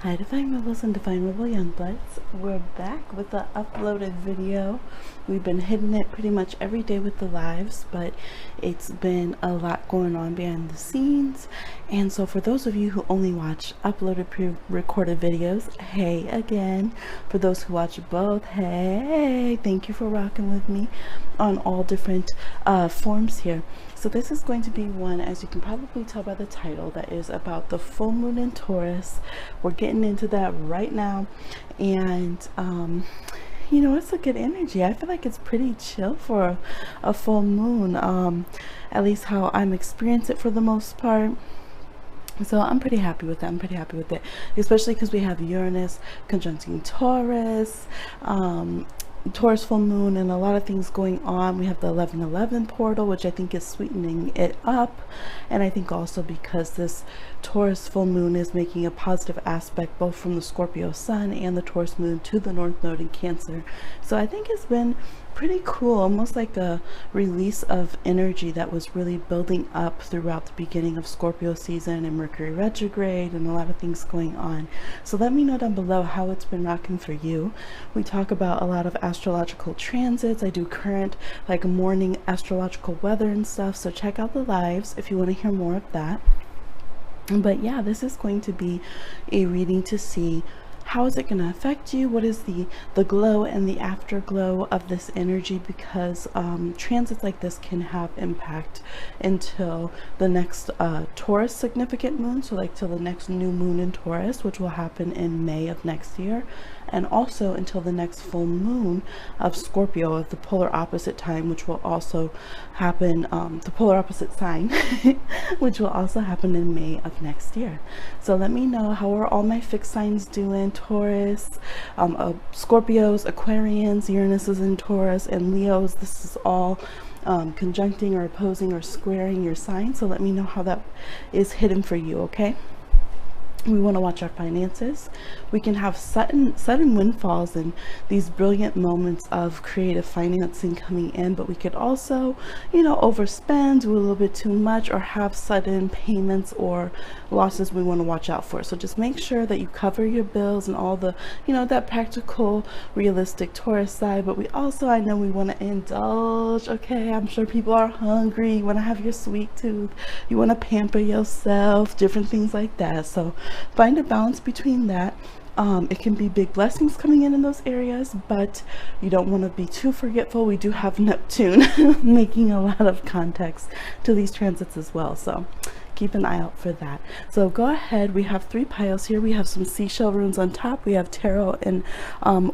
Hi Divine Rebels and Divine Rebel Youngbloods. We're back with the uploaded video. We've been hitting it pretty much every day with the lives, but it's been a lot going on behind the scenes. And so for those of you who only watch uploaded pre-recorded videos, hey again. For those who watch both, hey, thank you for rocking with me on all different forms here. So this is going to be one, as you can probably tell by the title, that is about the full moon in Taurus. We're getting into that right now, and you know, it's a good energy. I feel like it's pretty chill for a full moon, at least how I'm experiencing it for the most part. So I'm pretty happy with that. I'm pretty happy with it, especially because we have Uranus conjuncting Taurus, Taurus full moon, and a lot of things going on. We have the 11/11 portal, which I think is sweetening it up, and I think also because this Taurus full moon is making a positive aspect both from the Scorpio sun and the Taurus moon to the North Node in Cancer. So I think it's been pretty cool, almost like a release of energy that was really building up throughout the beginning of Scorpio season and Mercury retrograde and a lot of things going on. So let me know down below how it's been rocking for you. We talk about a lot of astrological transits. I do current like morning astrological weather and stuff, so check out the lives if you want to hear more of that. But yeah, this is going to be a reading to see how is it going to affect you, what is the glow and the afterglow of this energy, because transits like this can have impact until the next Taurus significant moon, so like till the next new moon in Taurus, which will happen in May of next year, and also until the next full moon of Scorpio at the polar opposite time, which will also happen, the polar opposite sign, which will also happen in May of next year. So let me know, how are all my fixed signs doing? Taurus, Scorpios, Aquarians, Uranus is in Taurus, and Leos. This is all conjuncting or opposing or squaring your sign. So let me know how that is hidden for you, okay? We want to watch our finances. We can have sudden windfalls and these brilliant moments of creative financing coming in, but we could also, you know, overspend, do a little bit too much, or have sudden payments or losses we want to watch out for. So just make sure that you cover your bills and all the, you know, that practical, realistic Taurus side. But we also, I know we want to indulge, okay? I'm sure people are hungry. You want to have your sweet tooth. You want to pamper yourself, different things like that. So find a balance between that. It can be big blessings coming in those areas, but you don't want to be too forgetful. We do have Neptune making a lot of context to these transits as well, so keep an eye out for that. So go ahead. We have 3 piles here. We have some seashell runes on top. We have tarot and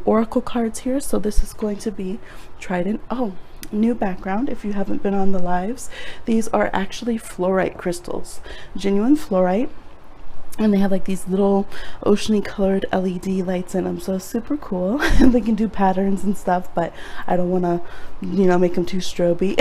oracle cards here. So this is going to be Trident. Oh, new background if you haven't been on the lives. These are actually fluorite crystals, genuine fluorite. And they have like these little oceany colored LED lights in them, so super cool. They can do patterns and stuff, but I don't want to, you know, make them too stroby.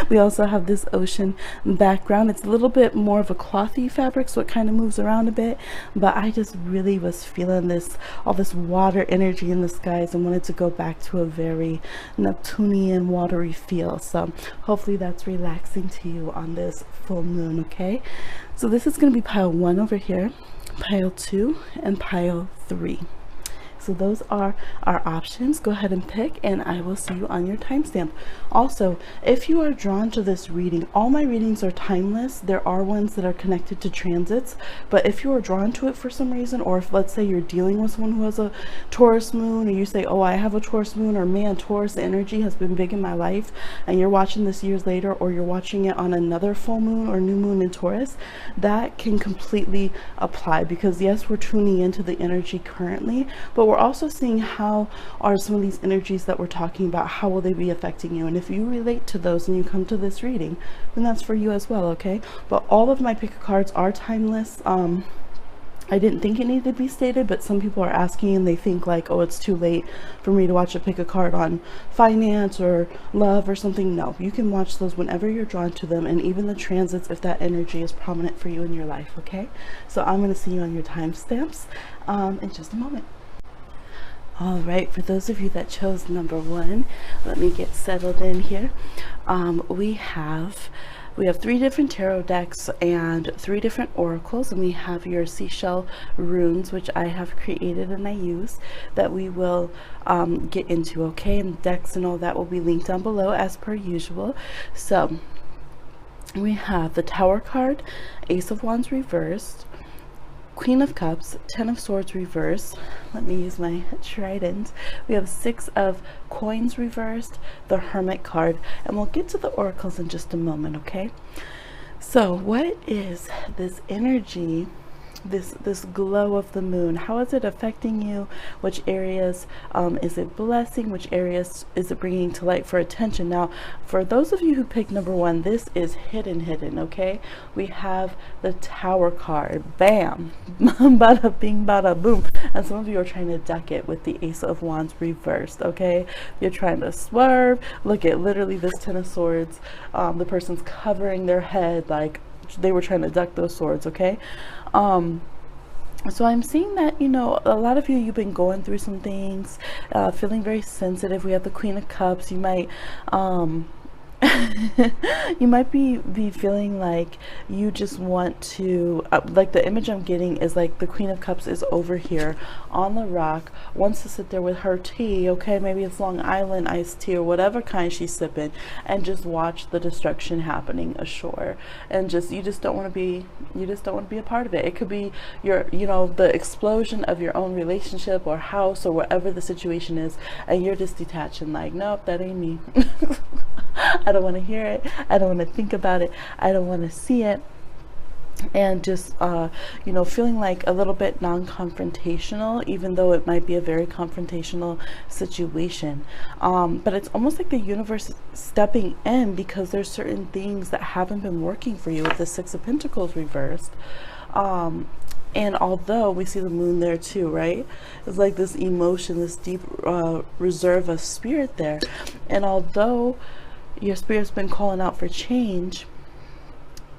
We also have this ocean background. It's a little bit more of a clothy fabric, so it kind of moves around a bit, but I just really was feeling this, all this water energy in the skies, and wanted to go back to a very Neptunian watery feel. So hopefully that's relaxing to you on this full moon, okay? So this is going to be pile 1 over here, pile 2, and pile 3. So those are our options. Go ahead and pick, and I will see you on your timestamp. Also, if you are drawn to this reading, all my readings are timeless. There are ones that are connected to transits, but if you are drawn to it for some reason, or if let's say you're dealing with someone who has a Taurus moon, or you say, oh, I have a Taurus moon, or man, Taurus energy has been big in my life, and you're watching this years later, or you're watching it on another full moon or new moon in Taurus, that can completely apply, because yes, we're tuning into the energy currently, but we're also seeing how are some of these energies that we're talking about, how will they be affecting you. And if you relate to those and you come to this reading, then that's for you as well, okay? But all of my pick a cards are timeless. I didn't think it needed to be stated, but some people are asking and they think like, oh, it's too late for me to watch a pick a card on finance or love or something. No, you can watch those whenever you're drawn to them, and even the transits if that energy is prominent for you in your life, okay? So I'm going to see you on your timestamps in just a moment. All right, for those of you that chose number 1, let me get settled in here. We have We have 3 different tarot decks and 3 different oracles, and we have your Seashell runes, which I have created and I use, that we will get into, okay? And decks and all that will be linked down below as per usual. So we have the Tower card, Ace of Wands reversed, Queen of Cups, 10 of Swords reversed. Let me use my trident. We have 6 of Coins reversed, the Hermit card, and we'll get to the oracles in just a moment, okay? So what is this energy, this glow of the moon? How is it affecting you? Which areas is it blessing? Which areas is it bringing to light for attention? Now, for those of you who picked number 1, this is hidden, okay? We have the Tower card. Bam! Bada bing, bada boom. And some of you are trying to duck it with the Ace of Wands reversed, okay? You're trying to swerve. Look at literally this 10 of Swords. The person's covering their head like they were trying to duck those swords, okay? So I'm seeing that, you know, a lot of you've been going through some things, feeling very sensitive. We have the Queen of Cups. You might you might be feeling like you just want to like, the image I'm getting is like the Queen of Cups is over here on the rock, wants to sit there with her tea, okay? Maybe it's Long Island iced tea or whatever kind she's sipping, and just watch the destruction happening ashore. And you just don't want to be a part of it. It could be your, you know, the explosion of your own relationship or house or whatever the situation is, and you're just detached and like, nope, that ain't me. I don't want to hear it. I don't want to think about it. I don't want to see it. And just you know, feeling like a little bit non-confrontational, even though it might be a very confrontational situation. But it's almost like the universe is stepping in because there's certain things that haven't been working for you with the 6 of Pentacles reversed. And although we see the moon there too, right? It's like this emotion, this deep reserve of spirit there. And although your spirit's been calling out for change,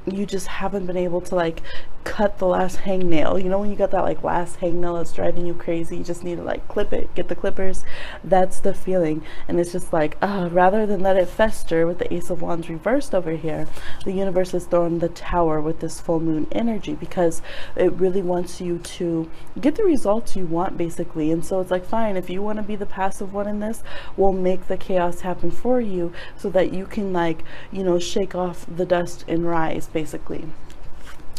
you just haven't been able to like cut the last hangnail. You know, when you got that like last hangnail that's driving you crazy, you just need to like clip it, get the clippers. That's the feeling. And it's just like, rather than let it fester with the Ace of Wands reversed over here, the universe is throwing the Tower with this full moon energy because it really wants you to get the results you want, basically. And so it's like, fine, if you want to be the passive one in this, we'll make the chaos happen for you so that you can, like, you know, shake off the dust and rise, basically.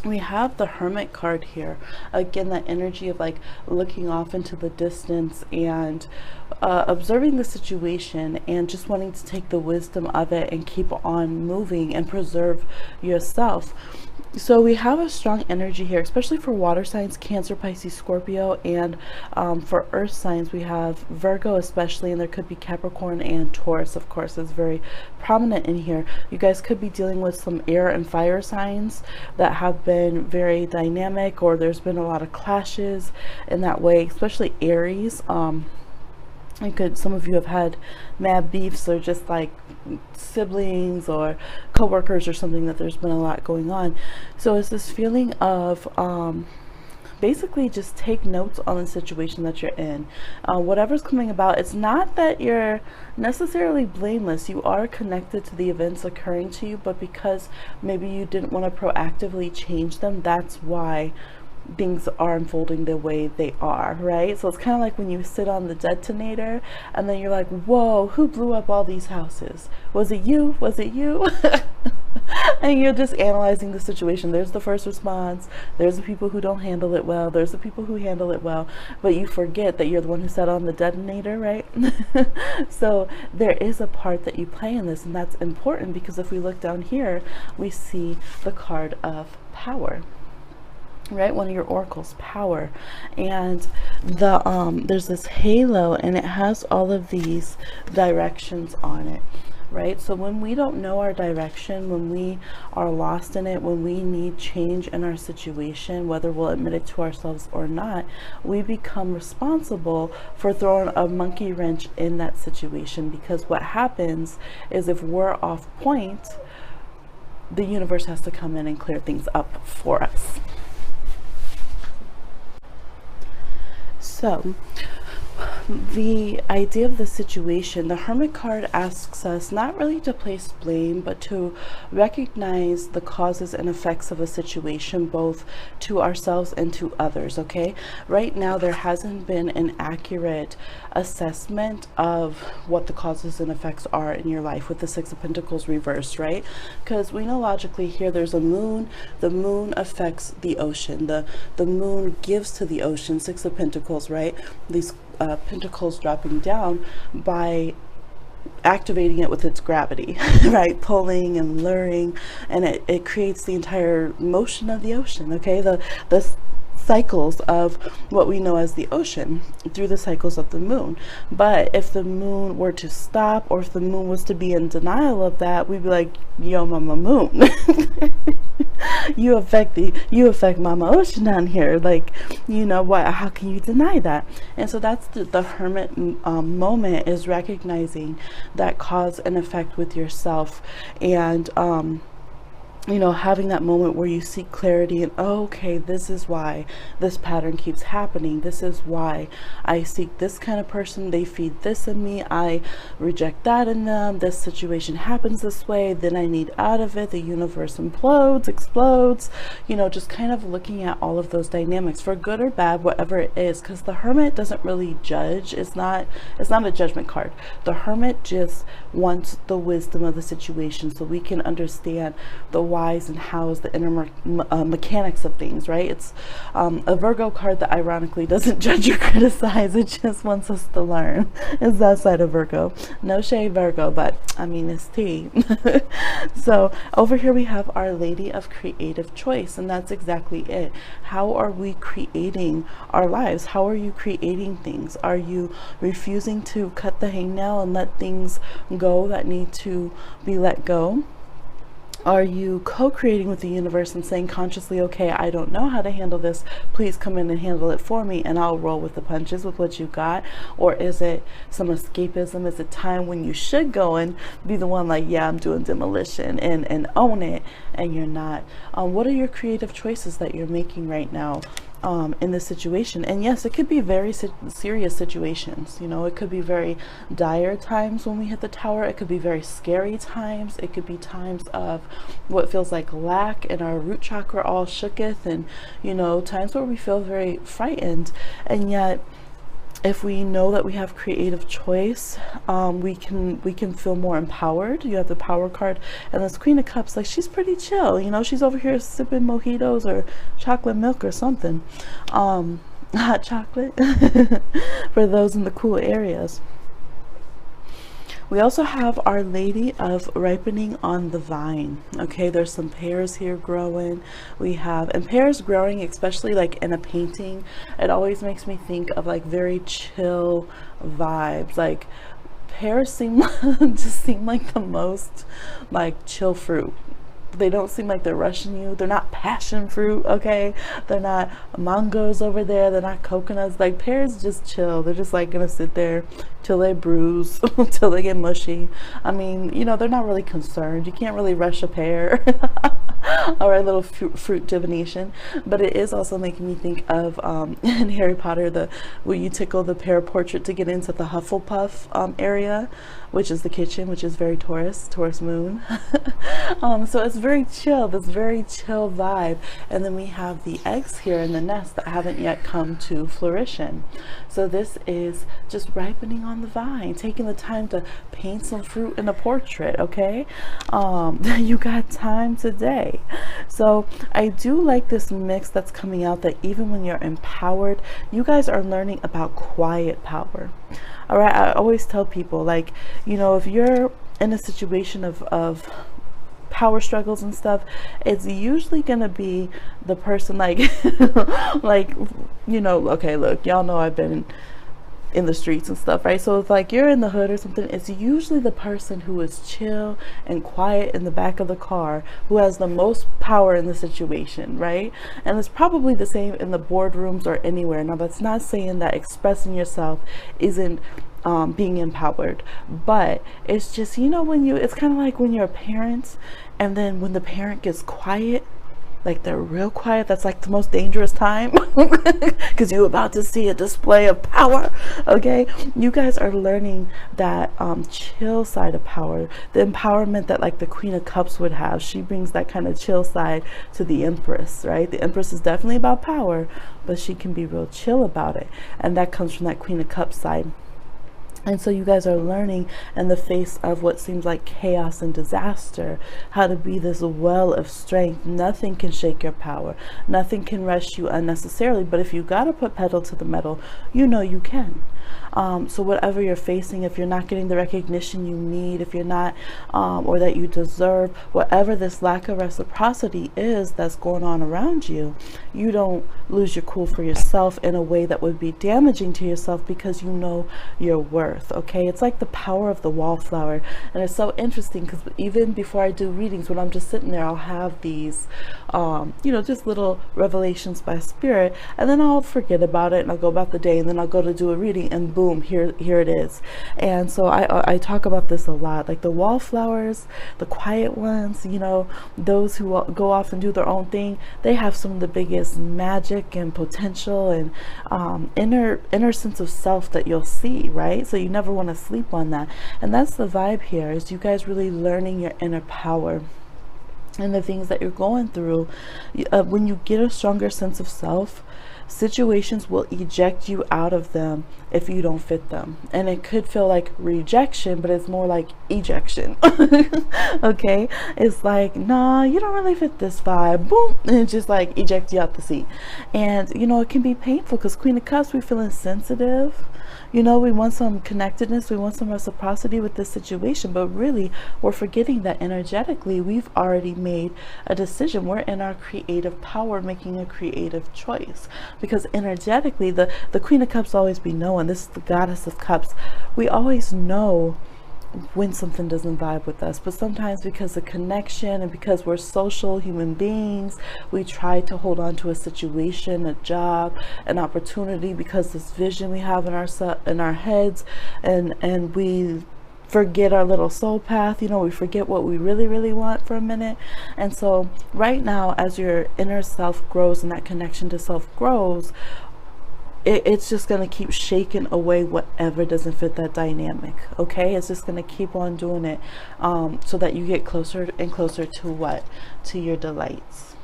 We have the Hermit card here. Again, that energy of like looking off into the distance and observing the situation and just wanting to take the wisdom of it and keep on moving and preserve yourself. So we have a strong energy here, especially for water signs, Cancer, Pisces, Scorpio, and for earth signs we have Virgo especially, and there could be Capricorn and Taurus, of course, is very prominent in here. You guys could be dealing with some air and fire signs that have been very dynamic, or there's been a lot of clashes in that way, especially Aries. Some of you have had mad beefs, or just like siblings or co-workers or something, that there's been a lot going on. So it's this feeling of basically just take notes on the situation that you're in. Whatever's coming about, it's not that you're necessarily blameless. You are connected to the events occurring to you, but because maybe you didn't want to proactively change them, that's why things are unfolding the way they are, right? So it's kind of like when you sit on the detonator and then you're like, whoa, who blew up all these houses? Was it you? Was it you? And you're just analyzing the situation. There's the first response, there's the people who don't handle it well, there's the people who handle it well, but you forget that you're the one who sat on the detonator, right? So there is a part that you play in this, and that's important, because if we look down here, we see the card of power, right? One of your oracles, power. And there's this halo, and it has all of these directions on it, right? So when we don't know our direction, when we are lost in it, when we need change in our situation, whether we'll admit it to ourselves or not, we become responsible for throwing a monkey wrench in that situation. Because what happens is, if we're off point, the universe has to come in and clear things up for us. So the idea of the situation, the Hermit card asks us not really to place blame, but to recognize the causes and effects of a situation, both to ourselves and to others. Okay, right now there hasn't been an accurate assessment of what the causes and effects are in your life with the Six of Pentacles reversed, right? Because we know logically here there's a moon. The moon affects the ocean. The moon gives to the ocean. Six of Pentacles, right? These pentacles dropping down by activating it with its gravity, right? Pulling and luring, and it creates the entire motion of the ocean. Okay, the cycles of what we know as the ocean through the cycles of the moon. But if the moon were to stop, or if the moon was to be in denial of that, we'd be like, yo, mama moon, you affect mama ocean down here, like, you know what, how can you deny that? And so that's the Hermit moment, is recognizing that cause and effect with yourself, and you know, having that moment where you seek clarity and, oh, okay, this is why this pattern keeps happening. This is why I seek this kind of person. They feed this in me. I reject that in them. This situation happens this way. Then I need out of it. The universe implodes, explodes, you know, just kind of looking at all of those dynamics for good or bad, whatever it is, because the Hermit doesn't really judge. It's not a judgment card. The Hermit just wants the wisdom of the situation so we can understand the whys and hows, the inner mechanics of things, right? It's a Virgo card that ironically doesn't judge or criticize. It just wants us to learn. It's that side of Virgo. No shade, Virgo, but I mean, it's tea. So over here we have Our Lady of Creative Choice, and that's exactly it. How are we creating our lives? How are you creating things? Are you refusing to cut the hangnail and let things go that need to be let go? Are you co-creating with the universe and saying consciously, okay, I don't know how to handle this, please come in and handle it for me, and I'll roll with the punches with what you got? Or is it some escapism? Is it time when you should go and be the one like, yeah, I'm doing demolition, and own it, and you're not? What are your creative choices that you're making right now in this situation? And yes, it could be very serious situations. You know, it could be very dire times when we hit the Tower. It could be very scary times. It could be times of what feels like lack and our root chakra all shooketh, and, you know, times where we feel very frightened. And yet, if we know that we have creative choice, we can feel more empowered. You have the Power card, and this Queen of Cups, like, she's pretty chill. You know, she's over here sipping mojitos or chocolate milk or something, hot chocolate for those in the cool areas. We also have Our Lady of Ripening on the Vine. Okay, there's some pears here growing. We have, and pears growing, especially like in a painting, it always makes me think of like very chill vibes. Like, pears seem just seem like the most like chill fruit. They don't seem like they're rushing you. They're not passion fruit, okay? They're not mangoes over there. They're not coconuts. Like, pears just chill. They're just like gonna sit there till they bruise, till they get mushy. I mean, you know, they're not really concerned. You can't really rush a pear. Or a little fruit divination. But it is also making me think of in Harry Potter, where you tickle the pear portrait to get into the Hufflepuff area, which is the kitchen, which is very Taurus Moon. So it's very chill, this very chill vibe. And then we have the eggs here in the nest that haven't yet come to fruition. So this is just ripening on the vine, taking the time to paint some fruit in a portrait, okay? You got time today. So I do like this mix that's coming out, that even when you're empowered, you guys are learning about quiet power. All right, I always tell people, like, you know, if you're in a situation of power struggles and stuff, it's usually gonna be the person like like, you know, okay, look, y'all know I've been in the streets and stuff, right? So if like you're in the hood or something, it's usually the person who is chill and quiet in the back of the car who has the most power in the situation, right? And it's probably the same in the boardrooms or anywhere. Now, that's not saying that expressing yourself isn't being empowered, but it's just, you know, when you, it's kind of like when you're a parent, and then when the parent gets quiet, like they're real quiet. That's like the most dangerous time because you're about to see a display of power. Okay, you guys are learning that chill side of power, the empowerment that like the Queen of Cups would have. She brings that kind of chill side to the Empress, right? The Empress is definitely about power, but she can be real chill about it, and that comes from that Queen of Cups side. And so you guys are learning in the face of what seems like chaos and disaster, how to be this well of strength. Nothing can shake your power. Nothing can rush you unnecessarily. But if you got to put pedal to the metal, you know you can. So whatever you're facing, if you're not getting the recognition you need, if you're not, or that you deserve, whatever this lack of reciprocity is that's going on around you, you don't lose your cool for yourself in a way that would be damaging to yourself, because you know your worth. Okay, it's like the power of the wallflower. And it's so interesting because even before I do readings, when I'm just sitting there, I'll have these you know, just little revelations by spirit, and then I'll forget about it and I'll go about the day, and then I'll go to do a reading, and boom, here it is. And so I talk about this a lot, like the wallflowers, the quiet ones, you know, those who go off and do their own thing, they have some of the biggest magic and potential and inner sense of self that you'll see, right? So you never want to sleep on that. And that's the vibe here, is you guys really learning your inner power and the things that you're going through. When you get a stronger sense of self, situations will eject you out of them if you don't fit them. And it could feel like rejection, but it's more like ejection. Okay, it's like, nah, you don't really fit this vibe, boom, and it just like eject you out the seat. And you know, it can be painful because Queen of Cups, we're feeling sensitive, you know, we want some connectedness, we want some reciprocity with this situation, but really we're forgetting that energetically we've already made a decision. We're in our creative power, making a creative choice, because energetically the Queen of Cups always be knowing. This is the Goddess of Cups. We always know when something doesn't vibe with us, but sometimes because of connection and because we're social human beings, we try to hold on to a situation, a job, an opportunity, because this vision we have in our heads, and we forget our little soul path. You know, we forget what we really want for a minute. And so right now, as your inner self grows and that connection to self grows, it's just going to keep shaking away whatever doesn't fit that dynamic. Okay, it's just going to keep on doing it, so that you get closer and closer to what? To your delights.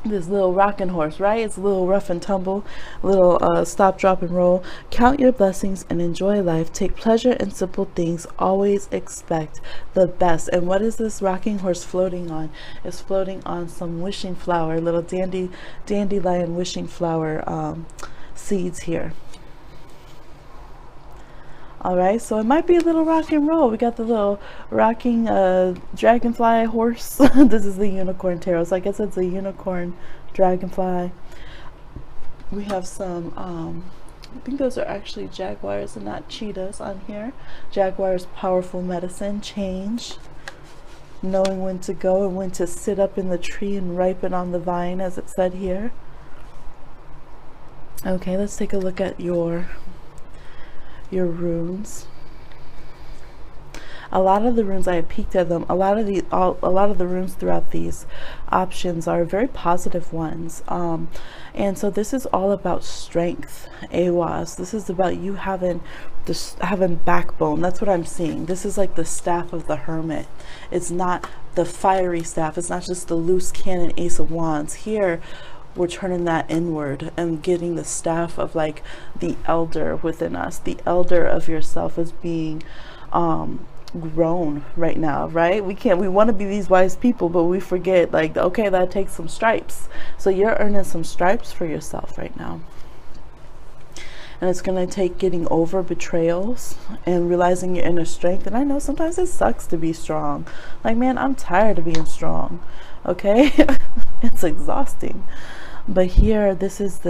This little rocking horse, right? It's a little rough and tumble, little stop, drop, and roll. Count your blessings and enjoy life. Take pleasure in simple things. Always expect the best. And what is this rocking horse floating on? It's floating on some wishing flower, little dandelion wishing flower seeds here. All right, so it might be a little rock and roll. We got the little rocking dragonfly horse. This is the unicorn tarot, so I guess it's a unicorn dragonfly. We have some I think those are actually jaguars and not cheetahs on here. Jaguars, powerful medicine, change, knowing when to go and when to sit up in the tree and ripen on the vine, as it said here. Okay, let's take a look at your runes. A lot of the runes, I have peeked at them, a lot of the runes throughout these options are very positive ones, and so this is all about strength, Awas. This is about you having backbone. That's what I'm seeing. This is like the staff of the hermit. It's not the fiery staff. It's not just the loose cannon Ace of Wands. Here we're turning that inward and getting the staff of like the elder within us. The elder of yourself is being grown right now, right? We want to be these wise people, but we forget, like, okay, that takes some stripes. So you're earning some stripes for yourself right now. And it's going to take getting over betrayals and realizing your inner strength. And I know sometimes it sucks to be strong. Like, man, I'm tired of being strong. Okay? It's exhausting. But here, this is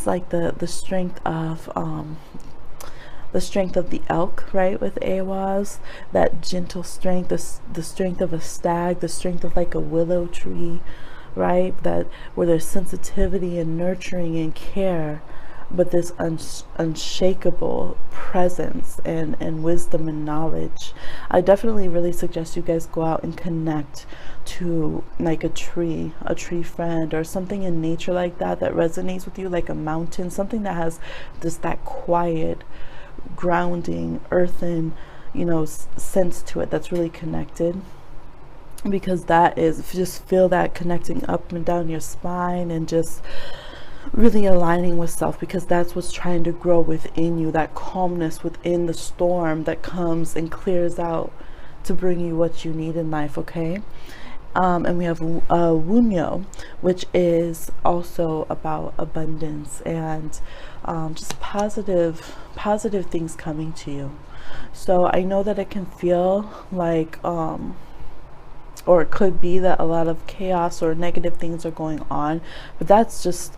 like the strength of the elk, right? With Awas, that gentle strength, the strength of a stag, the strength of like a willow tree, right? That where there's sensitivity and nurturing and care. but this unshakable presence and wisdom and knowledge. I definitely really suggest you guys go out and connect to like a tree friend, or something in nature like that resonates with you, like a mountain, something that has just that quiet, grounding, earthen, you know, sense to it, that's really connected. Because that is, just feel that connecting up and down your spine, and just really aligning with self, because that's what's trying to grow within you, that calmness within the storm that comes and clears out to bring you what you need in life. Okay. And we have Wunyo, which is also about abundance and just positive things coming to you. So I know that it can feel like or it could be that a lot of chaos or negative things are going on, but that's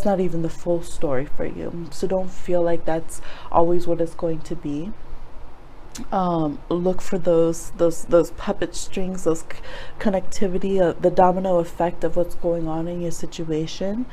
not even the full story for you. So don't feel like that's always what it's going to be. Look for those puppet strings, those connectivity, the domino effect of what's going on in your situation,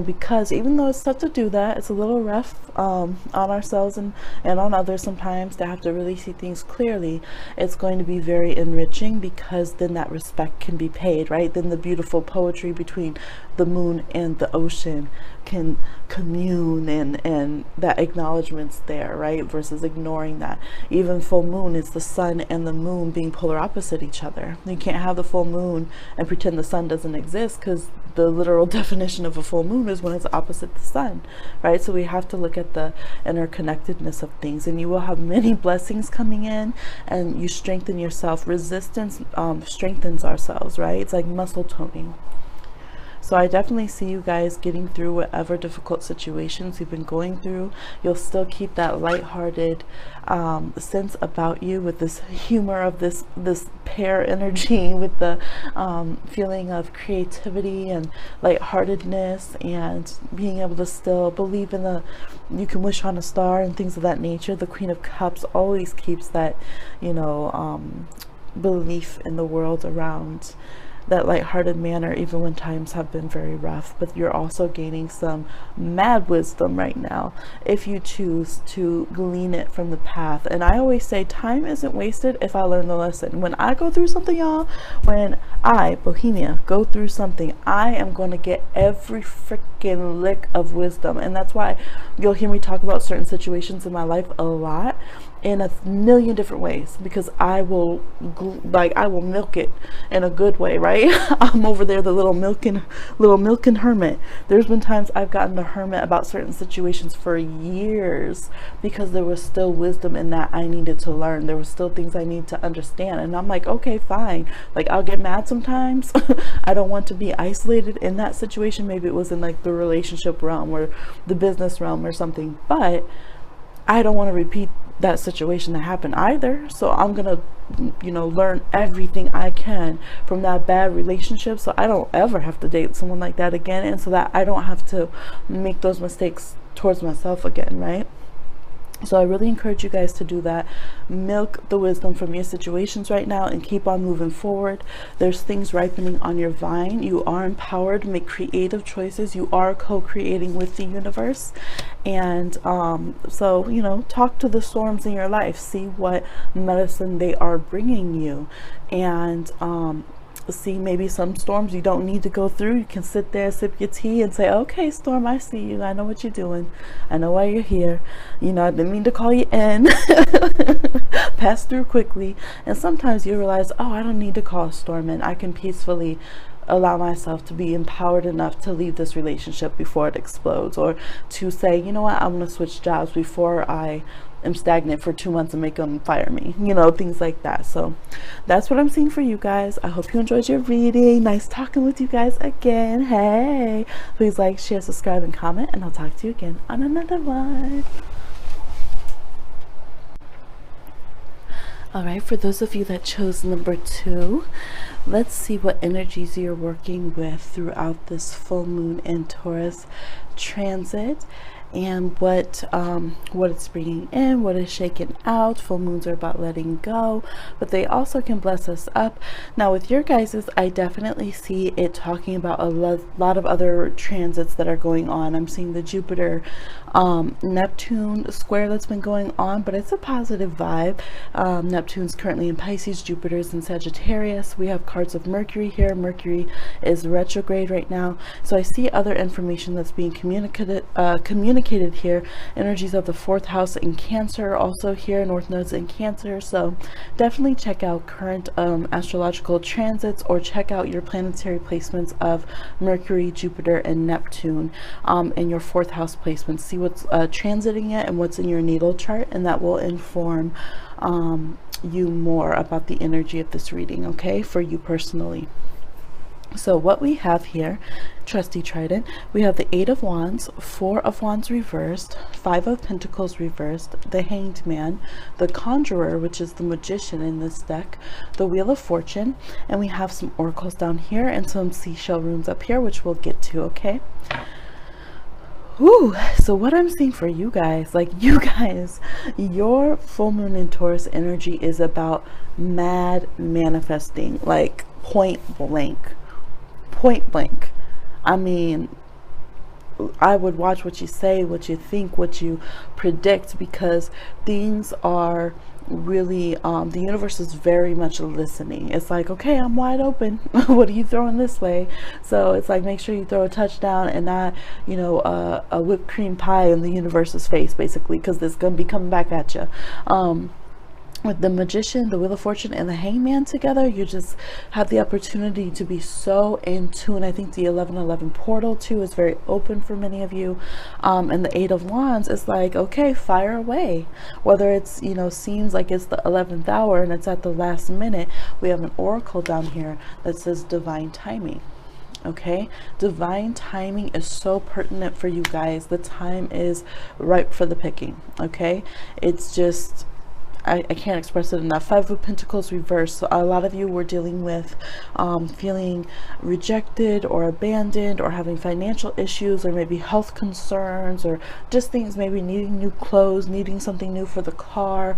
because even though it's tough to do that, it's a little rough on ourselves and on others sometimes to have to really see things clearly. It's going to be very enriching, because then that respect can be paid, right? Then the beautiful poetry between the moon and the ocean can commune, and that acknowledgement's there, right? Versus ignoring that. Even full moon is the sun and the moon being polar opposite each other. You can't have the full moon and pretend the sun doesn't exist, because the literal definition of a full moon is when it's opposite the sun, right? So we have to look at the interconnectedness of things, and you will have many blessings coming in, and you strengthen yourself. Resistance strengthens ourselves, right? It's like muscle toning. So I definitely see you guys getting through whatever difficult situations you've been going through. You'll still keep that lighthearted sense about you, with this humor of this pair energy, with the feeling of creativity and lightheartedness, and being able to still believe in you can wish on a star and things of that nature. The Queen of Cups always keeps that, you know, belief in the world around that lighthearted manner, even when times have been very rough. But you're also gaining some mad wisdom right now, if you choose to glean it from the path. And I always say, time isn't wasted if I learn the lesson. When I go through something, y'all, when I, Bohemian, go through something, I am going to get every freaking lick of wisdom. And that's why you'll hear me talk about certain situations in my life a lot, in a million different ways, because I will milk it in a good way, right? I'm over there, the little milking hermit. There's been times I've gotten the hermit about certain situations for years, because there was still wisdom in that I needed to learn. There was still things I need to understand, and I'm like, okay, fine. Like, I'll get mad sometimes. I don't want to be isolated in that situation. Maybe it was in like the relationship realm or the business realm or something, but I don't want to repeat that situation that happened either. So I'm gonna, you know, learn everything I can from that bad relationship, so I don't ever have to date someone like that again, and so that I don't have to make those mistakes towards myself again, right? So I really encourage you guys to do that. Milk the wisdom from your situations right now and keep on moving forward. There's things ripening on your vine. You are empowered to make creative choices. You are co-creating with the universe. And so, you know, talk to the storms in your life. See what medicine they are bringing you. And see, maybe some storms you don't need to go through. You can sit there, sip your tea, and say, okay, storm, I see you. I know what you're doing. I know why you're here. You know, I didn't mean to call you in. Pass through quickly. And sometimes you realize, oh, I don't need to call a storm in. I can peacefully allow myself to be empowered enough to leave this relationship before it explodes, or to say, you know what, I'm going to switch jobs before I am stagnant for 2 months and make them fire me, you know, things like that. So that's what I'm seeing for you guys. I hope you enjoyed your reading. Nice talking with you guys again. Hey, please like, share, subscribe, and comment, and I'll talk to you again on another one. All right, for those of you that chose number 2, let's see what energies you're working with throughout this full moon in Taurus transit. and what it's bringing in, what is shaken out. Full moons are about letting go, but they also can bless us up. Now with your guys's, I definitely see it talking about a lot of other transits that are going on. I'm seeing the Jupiter Neptune square that's been going on, but it's a positive vibe. Neptune's currently in Pisces, Jupiter's in Sagittarius. We have cards of Mercury here. Mercury is retrograde right now, so I see other information that's being communicated here. Energies of the 4th house in Cancer also here, North Node's in Cancer, so definitely check out current astrological transits, or check out your planetary placements of Mercury, Jupiter, and Neptune in your 4th house placements. See what's transiting it and what's in your natal chart, and that will inform you more about the energy of this reading, okay, for you personally. So what we have here, trusty trident, we have the 8 of Wands, 4 of Wands reversed, 5 of Pentacles reversed, the Hanged Man, the Conjurer, which is the magician in this deck, the Wheel of Fortune, and we have some oracles down here and some seashell runes up here, which we'll get to, okay? Ooh, so what I'm seeing for you guys, like you guys, your full moon in Taurus energy is about mad manifesting, like point blank. I mean, I would watch what you say, what you think, what you predict, because things are really the universe is very much listening. It's like, okay, I'm wide open. What are you throwing this way? So it's like, make sure you throw a touchdown and not, you know, a whipped cream pie in the universe's face, basically, because it's gonna be coming back at you. With the magician, the Wheel of Fortune, and the Hangman together, you just have the opportunity to be so in tune. I think the 1111 portal too is very open for many of you, and the 8 of Wands is like, okay, fire away. Whether it's, you know, seems like it's the 11th hour and it's at the last minute, we have an oracle down here that says divine timing. Okay, divine timing is so pertinent for you guys. The time is ripe for the picking. Okay, it's just, I can't express it enough. 5 of Pentacles reversed. So a lot of you were dealing with feeling rejected or abandoned, or having financial issues, or maybe health concerns, or just things, maybe needing new clothes, needing something new for the car,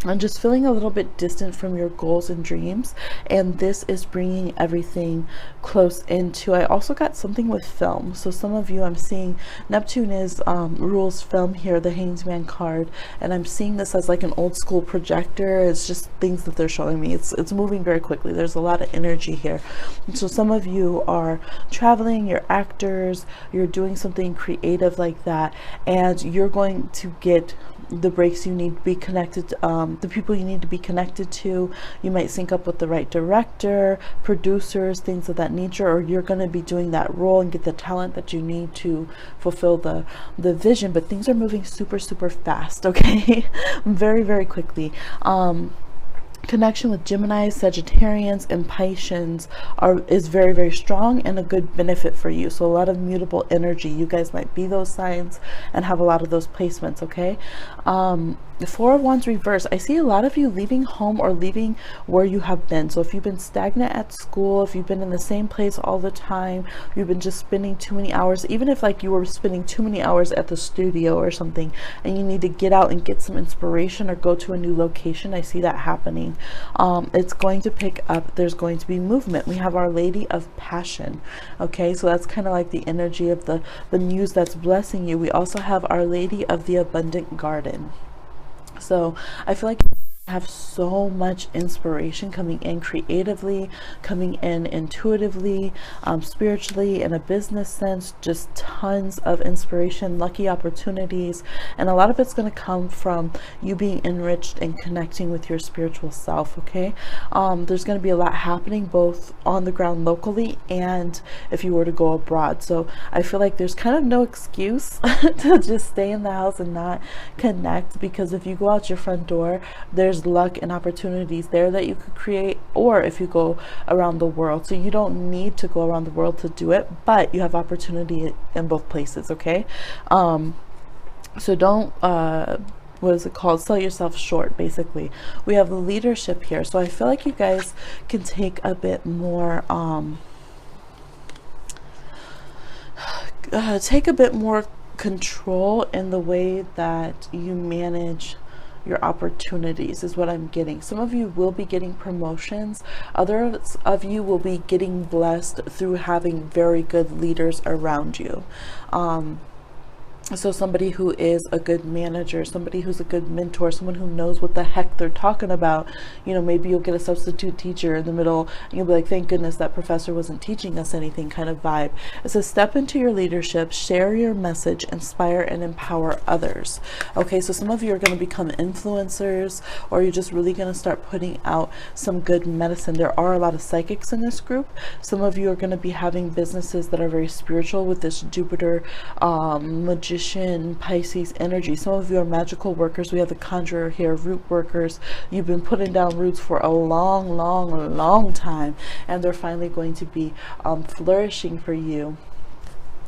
and just feeling a little bit distant from your goals and dreams. And this is bringing everything close into. I also got something with film. So some of you, I'm seeing Neptune is rules film here, the Hangman card, and I'm seeing this as like an old school projector. It's just things that they're showing me. It's moving very quickly. There's a lot of energy here. And so some of you are traveling, you're actors, you're doing something creative like that, and you're going to get the breaks you need to be connected to, the people you need to be connected to. You might sync up with the right director, producers, things of that nature, or you're going to be doing that role and get the talent that you need to fulfill the vision. But things are moving super fast, okay? very quickly. Connection with Gemini, Sagittarians, and Pisceans is very strong and a good benefit for you. So a lot of mutable energy. You guys might be those signs and have a lot of those placements, okay? The 4 of Wands reverse. I see a lot of you leaving home or leaving where you have been. So if you've been stagnant at school, if you've been in the same place all the time, you've been just spending too many hours, even if like you were spending too many hours at the studio or something, and you need to get out and get some inspiration or go to a new location, I see that happening. It's going to pick up. There's going to be movement. We have Our Lady of Passion. Okay, so that's kind of like the energy of the muse that's blessing you. We also have Our Lady of the Abundant Garden. So I feel like have so much inspiration coming in creatively, coming in intuitively, spiritually, in a business sense, just tons of inspiration, lucky opportunities, and a lot of it's going to come from you being enriched and connecting with your spiritual self, okay? There's going to be a lot happening both on the ground locally and if you were to go abroad. So I feel like there's kind of no excuse to just stay in the house and not connect, because if you go out your front door, there's luck and opportunities there that you could create, or if you go around the world. So you don't need to go around the world to do it, but you have opportunity in both places, okay? So don't what is it called, sell yourself short, basically. We have leadership here, so I feel like you guys can take a bit more control in the way that you manage your opportunities is what I'm getting. Some of you will be getting promotions. Others of you will be getting blessed through having very good leaders around you. So somebody who is a good manager, somebody who's a good mentor, someone who knows what the heck they're talking about. You know, maybe you'll get a substitute teacher in the middle and you'll be like, thank goodness that professor wasn't teaching us anything kind of vibe. It says, step into your leadership, share your message, inspire and empower others. Okay, so some of you are going to become influencers, or you're just really going to start putting out some good medicine. There are a lot of psychics in this group. Some of you are going to be having businesses that are very spiritual with this Jupiter magician Pisces energy. Some of you are magical workers. We have the conjurer here, root workers. You've been putting down roots for a long time, and they're finally going to be flourishing for you,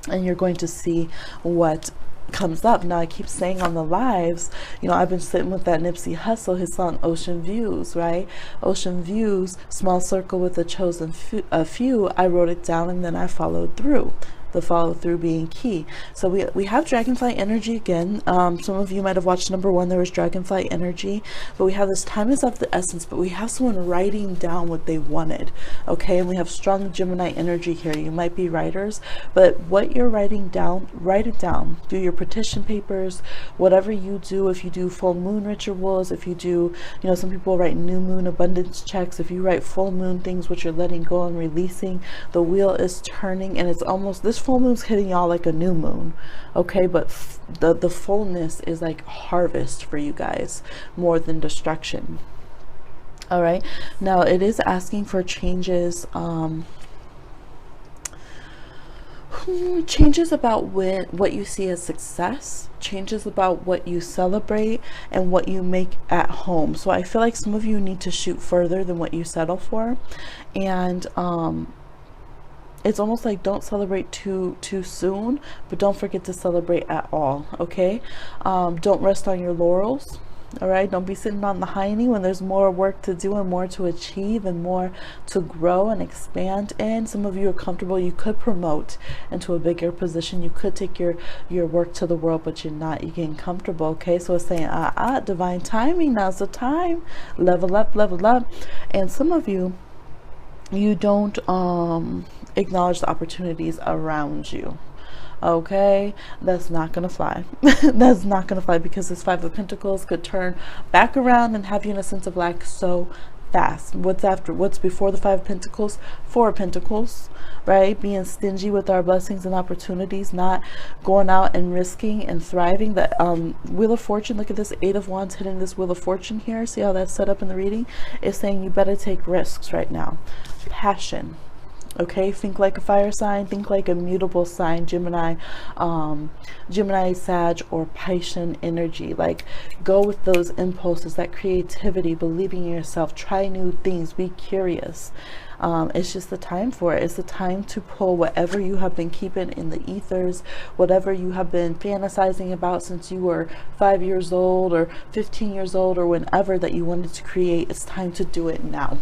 and you're going to see what comes up. Now I keep saying on the lives, you know, I've been sitting with that Nipsey Hussle, his song Ocean Views, right? Ocean Views, small circle with a chosen few. I wrote it down and then I followed through. The follow through being key. So we have dragonfly energy again. Some of you might have watched number 1. There was dragonfly energy, but we have this time is of the essence, but we have someone writing down what they wanted. Okay, and we have strong Gemini energy here. You might be writers, but what you're writing down, write it down. Do your petition papers, whatever you do. If you do full moon rituals, if you do, you know, some people write new moon abundance checks. If you write full moon things, which you're letting go and releasing, the wheel is turning, and it's almost, this full moon's hitting y'all like a new moon. Okay, but the fullness is like harvest for you guys more than destruction. All right, now it is asking for changes, changes about what you see as success, changes about what you celebrate and what you make at home. So I feel like some of you need to shoot further than what you settle for, and it's almost like don't celebrate too soon, but don't forget to celebrate at all. Okay, don't rest on your laurels. All right, don't be sitting on the hiney when there's more work to do and more to achieve and more to grow and expand in. Some of you are comfortable. You could promote into a bigger position. You could take your work to the world, but you're not. You're getting comfortable. Okay, so it's saying divine timing, now's the time. Level up. And some of you don't acknowledge the opportunities around you. Okay, that's not gonna fly. That's not gonna fly, because this 5 of Pentacles could turn back around and have you in a sense of lack so fast. What's before the 5 of Pentacles? 4 of Pentacles, right? Being stingy with our blessings and opportunities, not going out and risking and thriving. The Wheel of Fortune, look at this 8 of Wands hitting this Wheel of Fortune here. See how that's set up in the reading? It's saying you better take risks right now. Passion. Okay, think like a fire sign, think like a mutable sign, Gemini, Sag, or Piscean energy. Like, go with those impulses, that creativity, believing in yourself, try new things, be curious. It's just the time for it. It's the time to pull whatever you have been keeping in the ethers, whatever you have been fantasizing about since you were 5 years old or 15 years old or whenever that you wanted to create. It's time to do it now.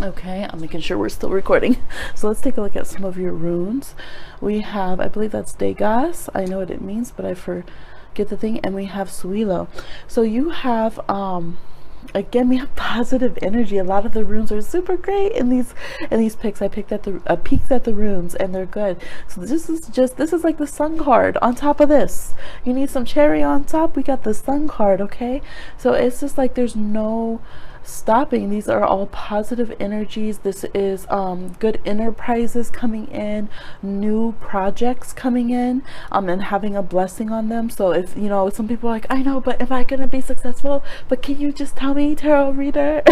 Okay, I'm making sure we're still recording. So let's take a look at some of your runes. We have, I believe that's Degas. I know what it means, but I forget the thing. And we have Suilo. So you have, again, we have positive energy. A lot of the runes are super great in these picks. I peeked at the runes, and they're good. So this is like the Sun card on top of this. You need some cherry on top. We got the Sun card. Okay, so it's just like there's no stopping. These are all positive energies. This is good enterprises coming in, new projects coming in, and having a blessing on them. So if you know, some people are like, I know, but am I gonna be successful? But can you just tell me, tarot reader?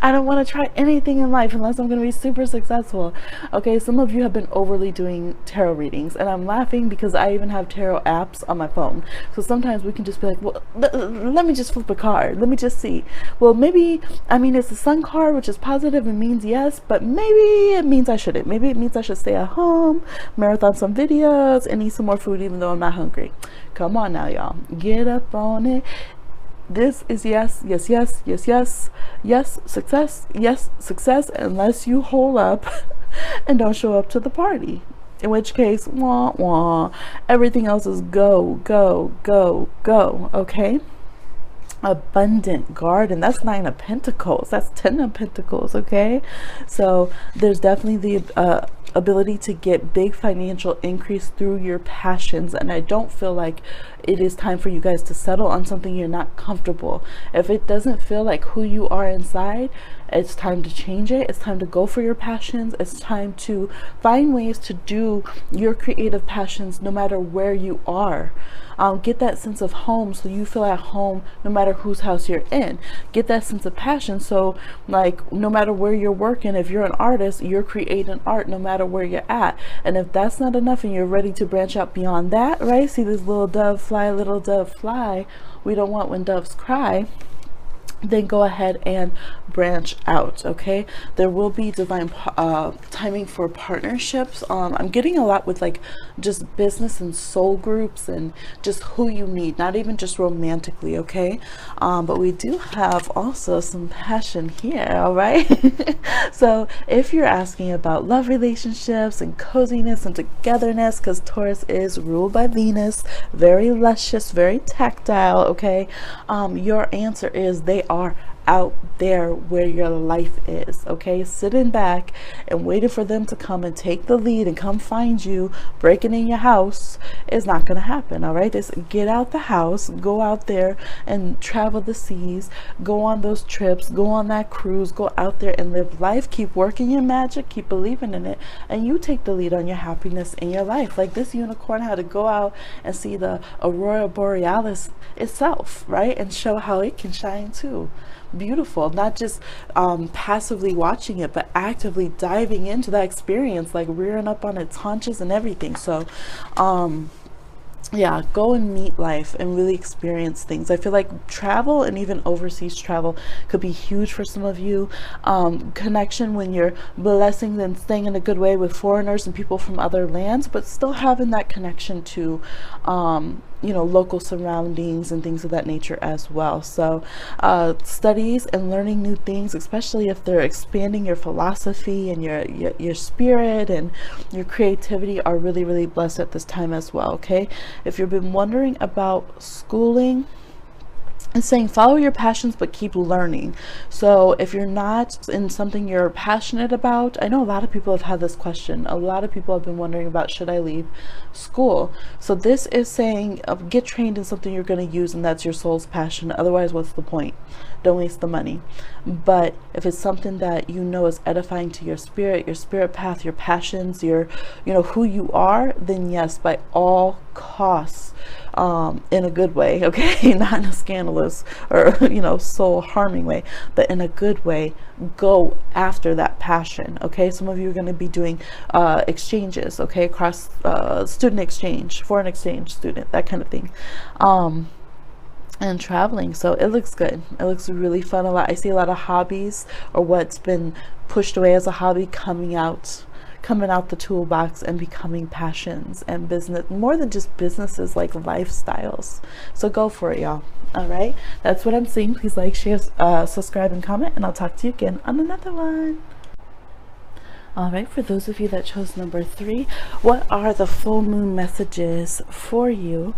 I don't want to try anything in life unless I'm gonna be super successful. Okay, some of you have been overly doing tarot readings, and I'm laughing because I even have tarot apps on my phone. So sometimes we can just be like, well, let me just flip a card, let me just see. Well, maybe, I mean, it's the Sun card, which is positive and means yes, but maybe it means I shouldn't. Maybe it means I should stay at home, marathon some videos, and eat some more food even though I'm not hungry. Come on now, y'all. Get up on it. This is yes, yes, yes, yes, yes, yes, success, unless you hole up and don't show up to the party. in which case, wah wah, everything else is go, go, go, go. Okay. Abundant garden, that's 9 of Pentacles, that's 10 of Pentacles. Okay, so there's definitely the ability to get big financial increase through your passions, and I don't feel like it is time for you guys to settle on something you're not comfortable. If it doesn't feel like who you are inside, it's time to change it. It's time to go for your passions. It's time to find ways to do your creative passions no matter where you are. Get that sense of home so you feel at home no matter whose house you're in. Get that sense of passion so, like, no matter where you're working, if you're an artist, you're creating art no matter where you're at. And if that's not enough and you're ready to branch out beyond that, right? See this little dove fly, little dove fly. We don't want when doves cry. Then go ahead and branch out. Okay, there will be divine timing for partnerships. I'm getting a lot with like just business and soul groups and just who you need, not even just romantically. Okay, but we do have also some passion here. All right. So if you're asking about love relationships and coziness and togetherness, because Taurus is ruled by Venus, very luscious, very tactile. Okay, your answer is they are out there where your life is. Okay, sitting back and waiting for them to come and take the lead and come find you breaking in your house is not going to happen. All right, just get out the house, go out there and travel the seas, go on those trips, go on that cruise, go out there and live life. Keep working your magic, keep believing in it, and you take the lead on your happiness in your life. Like this unicorn had to go out and see the aurora borealis itself, right, and show how it can shine too. Beautiful. Not just passively watching it, but actively diving into that experience, like rearing up on its haunches and everything. So yeah, go and meet life and really experience things. I feel like travel and even overseas travel could be huge for some of you. Connection when you're blessing and staying in a good way with foreigners and people from other lands, but still having that connection to you know, local surroundings and things of that nature as well. So studies and learning new things, especially if they're expanding your philosophy and your spirit and your creativity, are really, really blessed at this time as well. Okay, if you've been wondering about schooling, it's saying follow your passions but keep learning. So if you're not in something you're passionate about, I know a lot of people have had this question. A lot of people have been wondering about, should I leave school? So this is saying get trained in something you're going to use, and that's your soul's passion. Otherwise, what's the point? Don't waste the money. But if it's something that you know is edifying to your spirit path, your passions, your, you know, who you are, then yes, by all costs, in a good way. Okay, not in a scandalous or, you know, soul harming way, but in a good way, go after that passion. Okay, some of you are going to be doing exchanges, okay, across student exchange, foreign exchange student, that kind of thing, and traveling. So it looks good. It looks really fun. I see a lot of hobbies, or what's been pushed away as a hobby, coming out the toolbox and becoming passions and business, more than just businesses, like lifestyles. So go for it, y'all. All right, that's what I'm seeing. Please like, share, subscribe, and comment, and I'll talk to you again on another one. All right, for those of you that chose number 3, what are the full moon messages for you?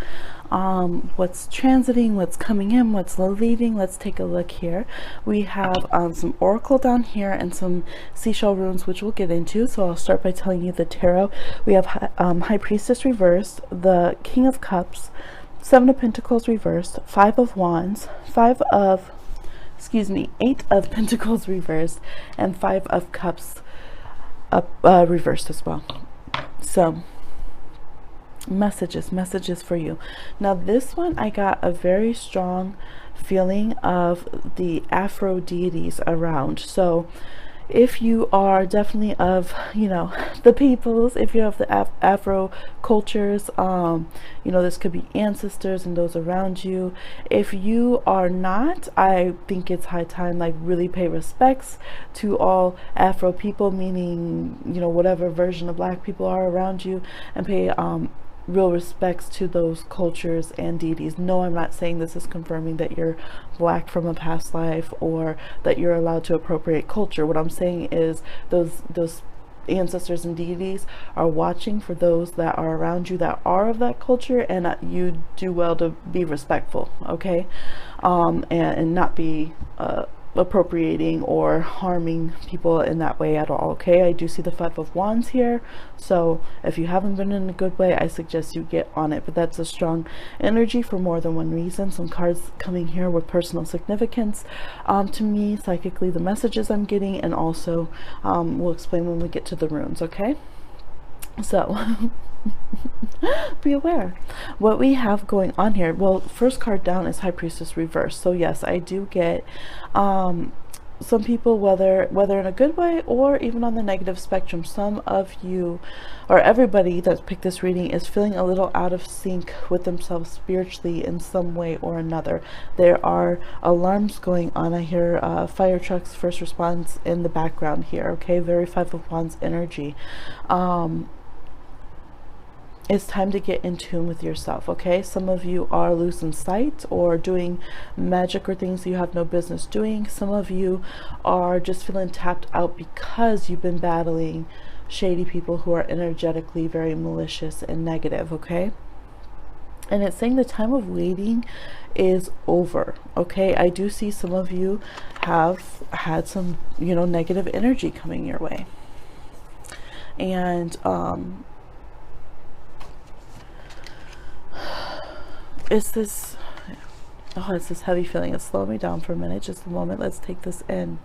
What's transiting, what's coming in, what's leaving? Let's take a look here. We have some oracle down here and some seashell runes, which we'll get into. So I'll start by telling you the tarot. We have High Priestess reversed, the King of Cups, 7 of Pentacles reversed, 5 of Wands, 8 of Pentacles reversed, and 5 of Cups reversed as well. So messages for you. Now this one, I got a very strong feeling of the Afro deities around. So if you are definitely of, you know, the peoples, if you're of the Afro cultures, you know, this could be ancestors and those around you. If you are not, I think it's high time, like, really pay respects to all Afro people, meaning, you know, whatever version of Black people are around you, and pay real respects to those cultures and deities. No, I'm not saying this is confirming that you're Black from a past life or that you're allowed to appropriate culture. What I'm saying is those ancestors and deities are watching for those that are around you that are of that culture, and you do well to be respectful, okay? And not be appropriating or harming people in that way at all, okay? I do see the 5 of Wands here, so if you haven't been in a good way, I suggest you get on it. But that's a strong energy for more than one reason. Some cards coming here with personal significance to me psychically, the messages I'm getting, and also we'll explain when we get to the runes, okay? So be aware what we have going on here. Well, first card down is High Priestess reverse. So yes, I do get some people, whether in a good way or even on the negative spectrum, some of you or everybody that's picked this reading is feeling a little out of sync with themselves spiritually in some way or another. There are alarms going on. I hear fire trucks, first response in the background here, okay? Very 5 of Wands energy. It's time to get in tune with yourself, okay? Some of you are losing sight or doing magic or things you have no business doing. Some of you are just feeling tapped out because you've been battling shady people who are energetically very malicious and negative, okay? And it's saying the time of waiting is over, okay? I do see some of you have had some, you know, negative energy coming your way. And it's this heavy feeling. It's slowing me down for a minute, just a moment. Let's take this in.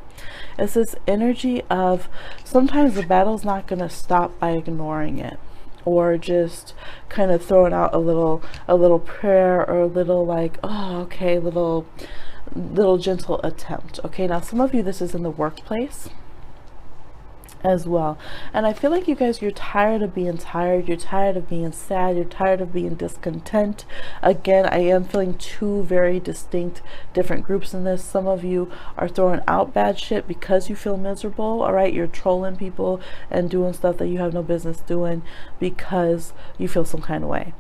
It's this energy of sometimes the battle's not going to stop by ignoring it, or just kind of throwing out a little prayer, or a little like, oh, okay, little gentle attempt, okay? Now some of you, this is in the workplace as well, and I feel like you guys, you're tired of being tired, you're tired of being sad, you're tired of being discontent. Again, I am feeling 2 very distinct different groups in this. Some of you are throwing out bad shit because you feel miserable, all right? You're trolling people and doing stuff that you have no business doing because you feel some kind of way,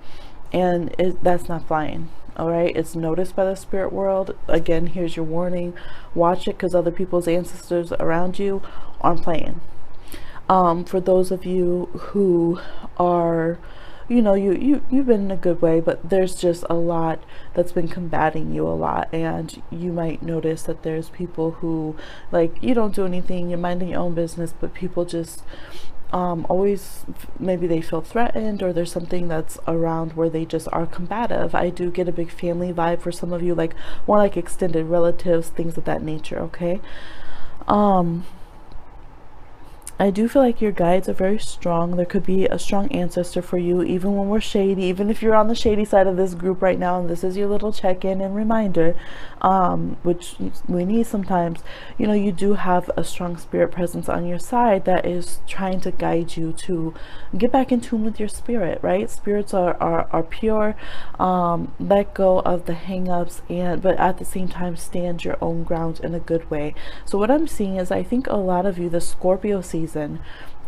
and that's not flying. All right, it's noticed by the spirit world. Again, here's your warning. Watch it, because other people's ancestors around you aren't playing. For those of you who are, you know, you've been in a good way, but there's just a lot that's been combating you a lot, and you might notice that there's people who, like, you don't do anything, you're minding your own business, but people just always, maybe they feel threatened, or there's something that's around where they just are combative. I do get a big family vibe for some of you, like more like extended relatives, things of that nature, okay? I do feel like your guides are very strong. There could be a strong ancestor for you, even when we're shady, even if you're on the shady side of this group right now, and this is your little check-in and reminder, which we need sometimes. You know, you do have a strong spirit presence on your side that is trying to guide you to get back in tune with your spirit, right? Spirits are pure. Let go of the hang-ups, but at the same time stand your own ground in a good way. So what I'm seeing is, I think a lot of you, the Scorpio season